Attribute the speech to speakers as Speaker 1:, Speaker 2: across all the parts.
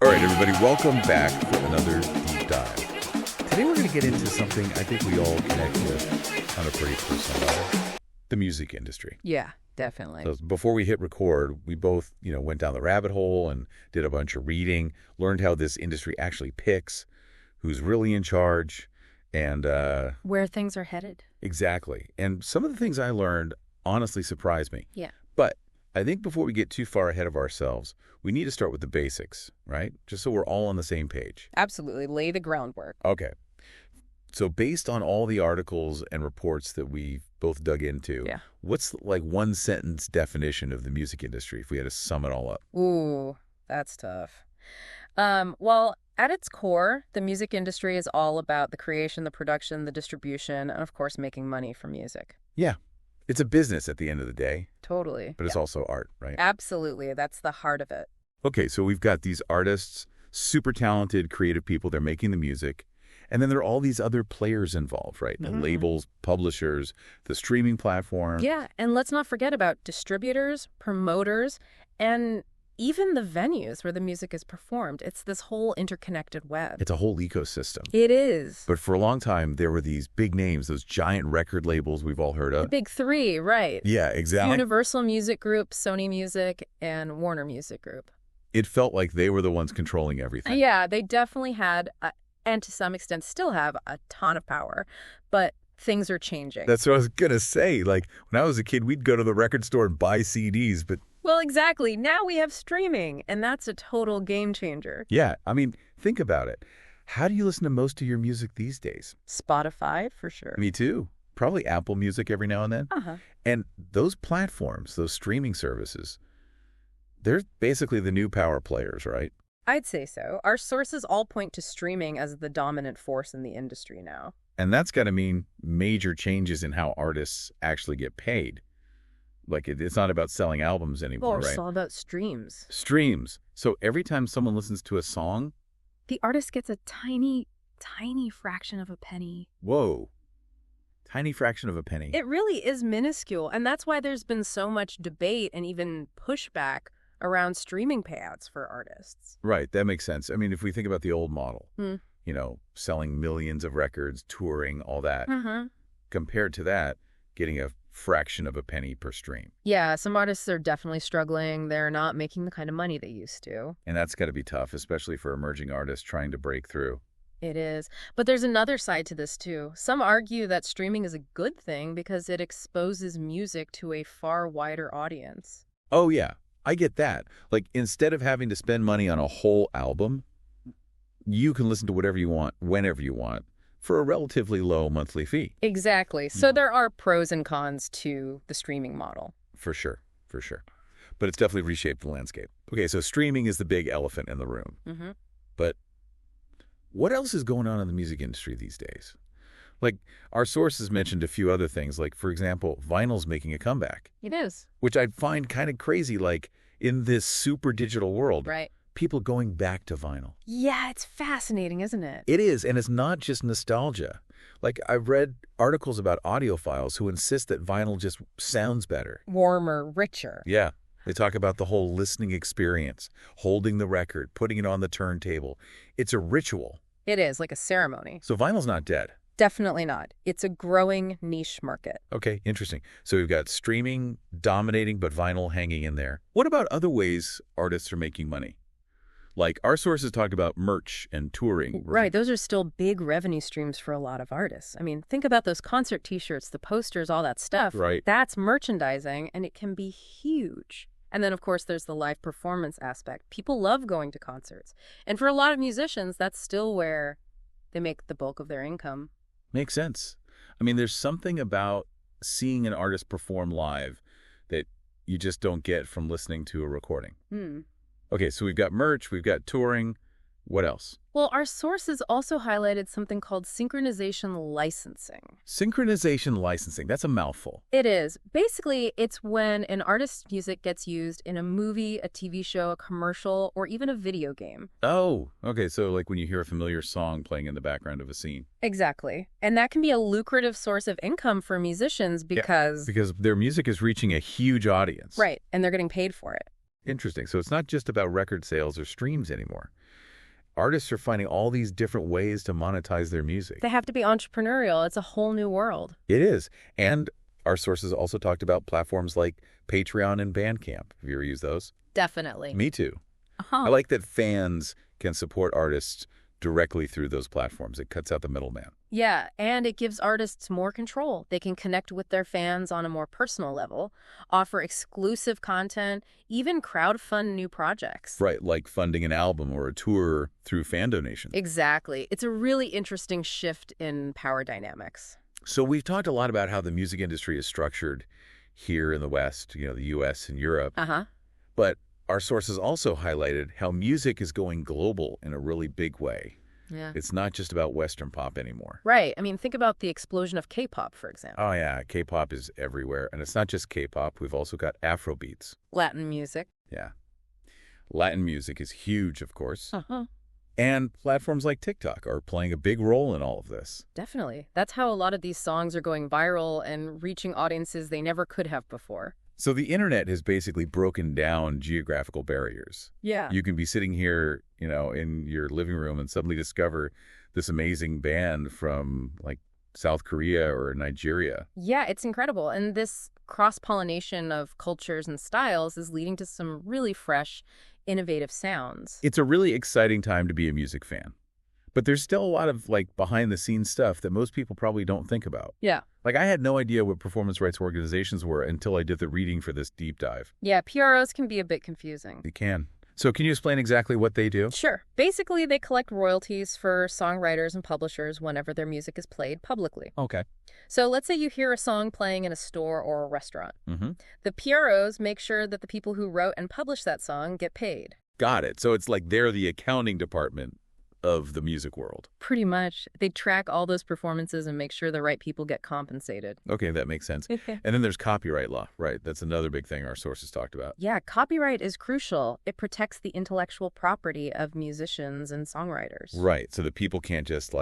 Speaker 1: All right, everybody, welcome back for another deep dive. Today we're going to get into something I think we all connect with on a pretty personal level, the music industry.
Speaker 2: Yeah, definitely.
Speaker 1: So before we hit record, we both, went down the rabbit hole and did a bunch of reading, learned how this industry actually picks, who's really in charge, and
Speaker 2: where things are headed.
Speaker 1: Exactly. And some of the things I learned honestly surprised me.
Speaker 2: Yeah.
Speaker 1: But I think before we get too far ahead of ourselves, we need to start with the basics, right? Just so we're all on the same page.
Speaker 2: Absolutely. Lay the groundwork.
Speaker 1: Okay. So based on all the articles and reports that we both dug into, what's like one sentence definition of the music industry if we had to sum it all up?
Speaker 2: Ooh, that's tough. Well, at its core, the music industry is all about the creation, the production, the distribution, and of course, making money from music.
Speaker 1: Yeah. It's a business at the end of the day.
Speaker 2: Totally.
Speaker 1: But it's also art, right?
Speaker 2: Absolutely. That's the heart of it.
Speaker 1: Okay, so we've got these artists, super talented, creative people. They're making the music. And then there are all these other players involved, right? The labels, publishers, the streaming platform.
Speaker 2: Yeah, and let's not forget about distributors, promoters, and even the venues where the music is performed. It's this whole interconnected web.
Speaker 1: It's a whole ecosystem.
Speaker 2: It is.
Speaker 1: But for a long time, there were these big names, those giant record labels we've all heard of.
Speaker 2: The big three, right.
Speaker 1: Yeah, exactly.
Speaker 2: Universal Music Group, Sony Music, and Warner Music Group.
Speaker 1: It felt like they were the ones controlling everything.
Speaker 2: Yeah, they definitely had, and to some extent still have, a ton of power. But things are changing.
Speaker 1: That's what I was going to say. Like, when I was a kid, we'd go to the record store and buy CDs, but...
Speaker 2: Well, exactly. Now we have streaming, and that's a total game changer.
Speaker 1: Yeah, I mean, think about it. How do you listen to most of your music these days?
Speaker 2: Spotify, for sure.
Speaker 1: Me too. Probably Apple Music every now and then. And those platforms, those streaming services, they're basically the new power players, right?
Speaker 2: I'd say so. Our sources all point to streaming as the dominant force in the industry now.
Speaker 1: And that's got to mean major changes in how artists actually get paid. Like, it's not about selling albums anymore, right?
Speaker 2: It's all about streams.
Speaker 1: Streams. So every time someone listens to a song...
Speaker 2: the artist gets a tiny, tiny fraction of a penny.
Speaker 1: Whoa. Tiny fraction of a penny.
Speaker 2: It really is minuscule. And that's why there's been so much debate and even pushback around streaming payouts for artists.
Speaker 1: Right. That makes sense. I mean, if we think about the old model, selling millions of records, touring, all that, compared to that, getting a fraction of a penny per stream.
Speaker 2: Yeah, some artists are definitely struggling. They're not making the kind of money they used to.
Speaker 1: And that's got to be tough, especially for emerging artists trying to break through.
Speaker 2: It is. But there's another side to this, too. Some argue that streaming is a good thing because it exposes music to a far wider audience.
Speaker 1: Oh, yeah. I get that. Like, instead of having to spend money on a whole album, you can listen to whatever you want, whenever you want, for a relatively low monthly fee.
Speaker 2: Exactly. So there are pros and cons to the streaming model.
Speaker 1: For sure. For sure. But it's definitely reshaped the landscape. Okay, so streaming is the big elephant in the room. But what else is going on in the music industry these days? Like, our sources mentioned a few other things, like, for example, vinyl's making a comeback.
Speaker 2: It is.
Speaker 1: Which I'd find kind of crazy, like, in this super digital world.
Speaker 2: Right.
Speaker 1: People going back to vinyl.
Speaker 2: Yeah, it's fascinating, isn't it?
Speaker 1: It is, and it's not just nostalgia. Like, I've read articles about audiophiles who insist that vinyl just sounds better.
Speaker 2: Warmer, richer.
Speaker 1: Yeah. They talk about the whole listening experience, holding the record, putting it on the turntable. It's a ritual.
Speaker 2: It is, like a ceremony.
Speaker 1: So vinyl's not dead.
Speaker 2: Definitely not. It's a growing niche market.
Speaker 1: Okay, interesting. So we've got streaming dominating, but vinyl hanging in there. What about other ways artists are making money? Like, our sources talk about merch and touring.
Speaker 2: Right. Those are still big revenue streams for a lot of artists. I mean, think about those concert T-shirts, the posters, all that stuff.
Speaker 1: Right.
Speaker 2: That's merchandising, and it can be huge. And then, of course, there's the live performance aspect. People love going to concerts. And for a lot of musicians, that's still where they make the bulk of their income.
Speaker 1: Makes sense. I mean, there's something about seeing an artist perform live that you just don't get from listening to a recording. Okay, so we've got merch, we've got touring. What else?
Speaker 2: Well, our sources also highlighted something called synchronization licensing.
Speaker 1: Synchronization licensing, that's a mouthful.
Speaker 2: It is. Basically, it's when an artist's music gets used in a movie, a TV show, a commercial, or even a video game.
Speaker 1: Oh, okay, so like when you hear a familiar song playing in the background of a scene.
Speaker 2: Exactly. And that can be a lucrative source of income for musicians because...
Speaker 1: Yeah, because their music is reaching a huge audience.
Speaker 2: Right, and they're getting paid for it.
Speaker 1: Interesting. So it's not just about record sales or streams anymore. Artists are finding all these different ways to monetize their music.
Speaker 2: They have to be entrepreneurial. It's a whole new world.
Speaker 1: It is. And our sources also talked about platforms like Patreon and Bandcamp. Have you ever used those?
Speaker 2: Definitely.
Speaker 1: Me too.
Speaker 2: Uh-huh.
Speaker 1: I like that fans can support artists directly through those platforms. It cuts out the middleman.
Speaker 2: Yeah, and it gives artists more control. They can connect with their fans on a more personal level, offer exclusive content, even crowdfund new projects.
Speaker 1: Right, like funding an album or a tour through fan donations.
Speaker 2: Exactly. It's a really interesting shift in power dynamics.
Speaker 1: So we've talked a lot about how the music industry is structured here in the West, the US and Europe.
Speaker 2: Uh-huh.
Speaker 1: But our sources also highlighted how music is going global in a really big way.
Speaker 2: Yeah.
Speaker 1: It's not just about Western pop anymore.
Speaker 2: Right. I mean, think about the explosion of K-pop, for example.
Speaker 1: Oh, yeah. K-pop is everywhere. And it's not just K-pop. We've also got Afrobeats.
Speaker 2: Latin music.
Speaker 1: Yeah. Latin music is huge, of course.
Speaker 2: Uh-huh.
Speaker 1: And platforms like TikTok are playing a big role in all of this.
Speaker 2: Definitely. That's how a lot of these songs are going viral and reaching audiences they never could have before.
Speaker 1: So the internet has basically broken down geographical barriers.
Speaker 2: Yeah.
Speaker 1: You can be sitting here, in your living room and suddenly discover this amazing band from like South Korea or Nigeria.
Speaker 2: Yeah, it's incredible. And this cross-pollination of cultures and styles is leading to some really fresh, innovative sounds.
Speaker 1: It's a really exciting time to be a music fan. But there's still a lot of behind-the-scenes stuff that most people probably don't think about.
Speaker 2: Yeah.
Speaker 1: I had no idea what performance rights organizations were until I did the reading for this deep dive.
Speaker 2: Yeah, PROs can be a bit confusing.
Speaker 1: They can. So can you explain exactly what they do?
Speaker 2: Sure. Basically, they collect royalties for songwriters and publishers whenever their music is played publicly.
Speaker 1: Okay.
Speaker 2: So let's say you hear a song playing in a store or a restaurant.
Speaker 1: Mm-hmm.
Speaker 2: The PROs make sure that the people who wrote and published that song get paid.
Speaker 1: Got it. So it's like they're the accounting department of the music world.
Speaker 2: Pretty much. They track all those performances and make sure the right people get compensated.
Speaker 1: Okay, that makes sense. And then there's copyright law, right? That's another big thing our sources talked about.
Speaker 2: Yeah, copyright is crucial. It protects the intellectual property of musicians and songwriters.
Speaker 1: Right, so that people can't just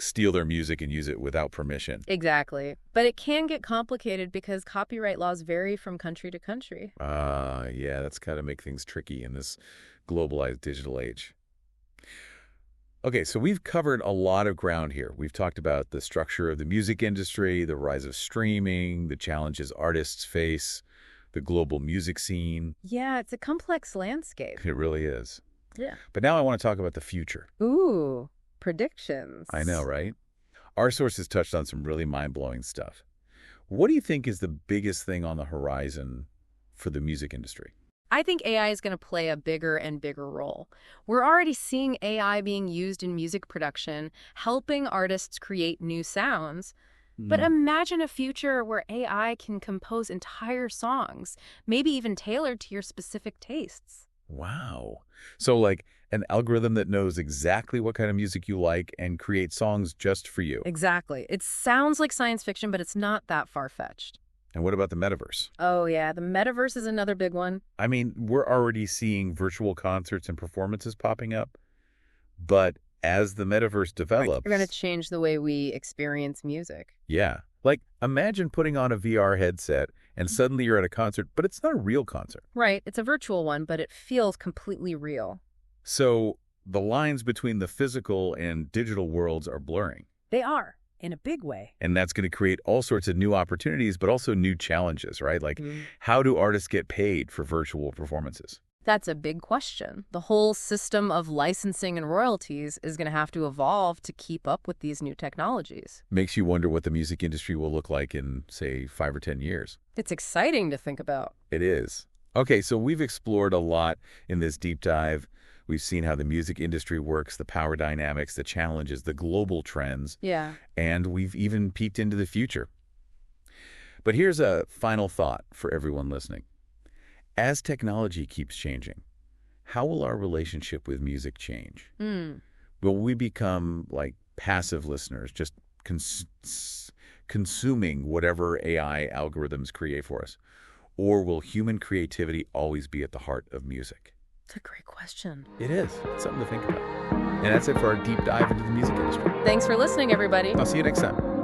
Speaker 1: steal their music and use it without permission.
Speaker 2: Exactly. But it can get complicated because copyright laws vary from country to country.
Speaker 1: Yeah, that's got to make things tricky in this globalized digital age. Okay, so we've covered a lot of ground here. We've talked about the structure of the music industry, the rise of streaming, the challenges artists face, the global music scene.
Speaker 2: Yeah, it's a complex landscape.
Speaker 1: It really is.
Speaker 2: Yeah.
Speaker 1: But now I want to talk about the future.
Speaker 2: Ooh, predictions.
Speaker 1: I know, right? Our sources touched on some really mind-blowing stuff. What do you think is the biggest thing on the horizon for the music industry?
Speaker 2: I think AI is going to play a bigger and bigger role. We're already seeing AI being used in music production, helping artists create new sounds. But imagine a future where AI can compose entire songs, maybe even tailored to your specific tastes.
Speaker 1: Wow. So an algorithm that knows exactly what kind of music you like and creates songs just for you.
Speaker 2: Exactly. It sounds like science fiction, but it's not that far-fetched.
Speaker 1: And what about the metaverse?
Speaker 2: Oh, yeah. The metaverse is another big one.
Speaker 1: I mean, we're already seeing virtual concerts and performances popping up. But as the metaverse develops...
Speaker 2: We're going to change the way we experience music.
Speaker 1: Yeah. Imagine putting on a VR headset and suddenly you're at a concert, but it's not a real concert.
Speaker 2: Right. It's a virtual one, but it feels completely real.
Speaker 1: So the lines between the physical and digital worlds are blurring.
Speaker 2: They are. In a big way.
Speaker 1: And that's going to create all sorts of new opportunities, but also new challenges, right? How do artists get paid for virtual performances?
Speaker 2: That's a big question. The whole system of licensing and royalties is going to have to evolve to keep up with these new technologies.
Speaker 1: Makes you wonder what the music industry will look like in, say, 5 or 10 years.
Speaker 2: It's exciting to think about.
Speaker 1: It is. Okay, so we've explored a lot in this deep dive. We've seen how the music industry works, the power dynamics, the challenges, the global trends.
Speaker 2: Yeah.
Speaker 1: And we've even peeked into the future. But here's a final thought for everyone listening. As technology keeps changing, how will our relationship with music change? Will we become passive listeners, just consuming whatever AI algorithms create for us? Or will human creativity always be at the heart of music?
Speaker 2: It's a great question.
Speaker 1: It is. It's something to think about. And that's it for our deep dive into the music industry.
Speaker 2: Thanks for listening, everybody.
Speaker 1: I'll see you next time.